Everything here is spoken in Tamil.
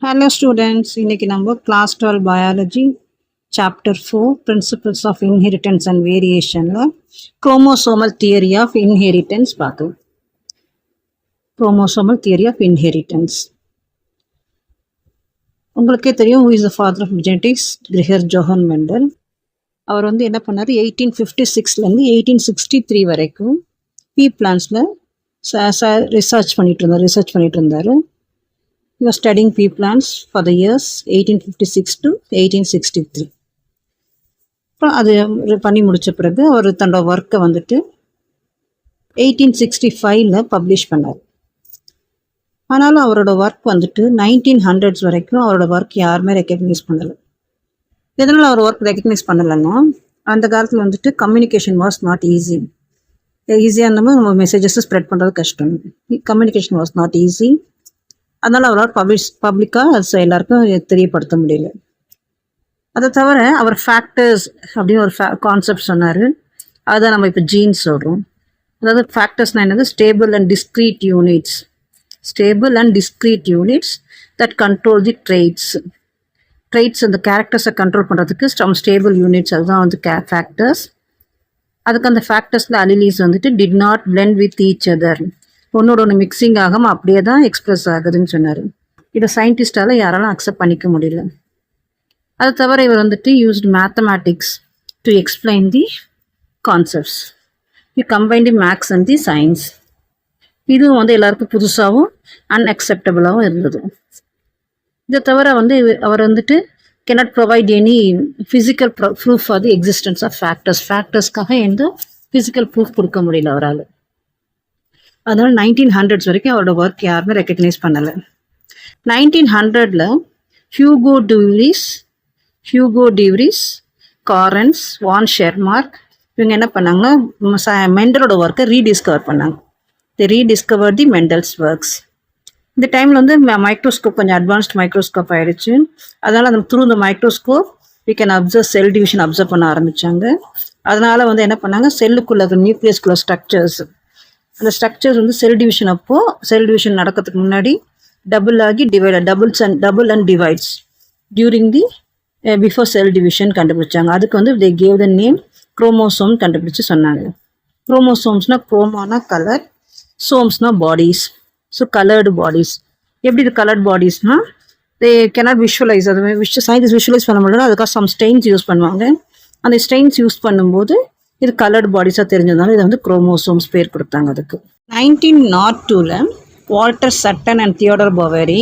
Hello students, இன்னைக்கு நம்ம class 12 biology chapter 4 principles of inheritance and variationல chromosomal theory of inheritance பார்த்தோம். Chromosomal theory of inheritance. உங்களுக்கே தெரியும் who is the father of genetics? Georg Johann Mendel. அவர் என்ன பண்ணாரு 1856லேருந்து 1863 வரைக்கும் பீ பிளான்ஸில் ரிசர்ச் பண்ணிட்டு இருந்தார். He was studying pea plants for the years 1856 to 1863. அப்புறம் அது பண்ணி முடித்த பிறகு அவர் தன்னோட ஒர்க்கை 1865 பப்ளிஷ் பண்ணார். ஆனாலும் அவரோட ஒர்க் 1900s வரைக்கும் அவரோட ஒர்க் யாருமே ரெக்கக்னைஸ் பண்ணலை. எதனால் அவர் ஒர்க் ரெக்கக்னைஸ் பண்ணலைன்னா அந்த காலத்தில் கம்யூனிகேஷன் வாஸ் நாட் ஈஸி. ஈஸியாக இருந்தபோது நம்ம மெசேஜஸ் ஸ்ப்ரெட் பண்ணுறது கஷ்டம். Communication was not easy. அதனால் அவரால் பப்ளிக்காக அது எல்லாருக்கும் தெரியப்படுத்த முடியல. அதை தவிர அவர் ஃபேக்டர்ஸ் அப்படின்னு ஒரு கான்செப்ட் சொன்னார். அதுதான் நம்ம இப்போ ஜீன்ஸ் சொல்கிறோம். அதாவது ஃபேக்டர்ஸ்னால் என்னது? Stable and discrete units that control the traits அந்த கேரக்டர்ஸை கண்ட்ரோல் பண்ணுறதுக்கு சம் ஸ்டேபிள் யூனிட்ஸ் அதுதான் ஃபேக்டர்ஸ். அதுக்கு அந்த ஃபேக்டர்ஸில் alleles did not blend with each other, ஒன்று மிக்சிங் ஆகாமல் அப்படியே தான் எக்ஸ்பிரஸ் ஆகுதுன்னு சொன்னார். இதை சயின்டிஸ்டால் யாராலும் அக்செப்ட் பண்ணிக்க முடியல. அதை தவிர இவர் used mathematics to explain the concepts. You combine the maths and the science. இதுவும் எல்லாருக்கும் புதுசாகவும் அன்அக்செப்டபுளாகவும் இருந்தது. இதை தவிர அவர் cannot provide any physical proof for the existence of ஃபேக்டர்ஸ்க்காக எந்த ஃபிசிக்கல் ப்ரூஃப் கொடுக்க முடியல அவரால். அதனால் 1900s வரைக்கும் அவரோட ஒர்க் யாருமே ரெக்கக்னைஸ் பண்ணலை. 1900ல் ஹியூகோ டிவ்ரிஸ், காரன்ஸ், வான் ஷெர்மார்க் இவங்க என்ன பண்ணாங்கன்னா மெண்டலோட ஒர்க்கை ரீடிஸ்கவர் பண்ணாங்க. தி ரீடிஸ்கவர் தி மெண்டல்ஸ் ஒர்க்ஸ். இந்த டைமில் மைக்ரோஸ்கோப் கொஞ்சம் அட்வான்ஸ்ட் மைக்ரோஸ்கோப் ஆகிடுச்சு. அதனால் அந்த த்ரூ இந்த microscope we can observe cell division observe பண்ண ஆரம்பித்தாங்க. அதனால் என்ன பண்ணாங்க, செல்லுக்குள்ள நியூக்ளியஸ்குள்ள ஸ்ட்ரக்சர்ஸ், அந்த ஸ்ட்ரக்சர்ஸ் செல் டிவிஷன் நடக்கிறதுக்கு முன்னாடி double and divides during the before cell division கண்டுபிடிச்சாங்க. அதுக்கு they gave the name chromosome கண்டுபிடிச்சு சொன்னாங்க. குரோமோசோம்ஸ்னா குரோமானா கலர், சோம்ஸ்னா பாடிஸ். So coloured bodies. எப்படி இது கலர்ட் பாடிஸ்னா தே கேனாட் விஷுவலைஸ், அது சயின்டிஸ்ட் விஷுவலைஸ் பண்ண முடியல. அதுக்காக சம் ஸ்டெயின்ஸ் யூஸ் பண்ணுவாங்க. அந்த ஸ்டெயின்ஸ் யூஸ் பண்ணும்போது இது கலர்டு பாடிஸாக தெரிஞ்சதுனால இதை குரோமோசோம்ஸ் பேர் கொடுத்தாங்க. அதுக்கு 1902ல் வால்டர் சட்டன் அண்ட் தியோடர் பவரி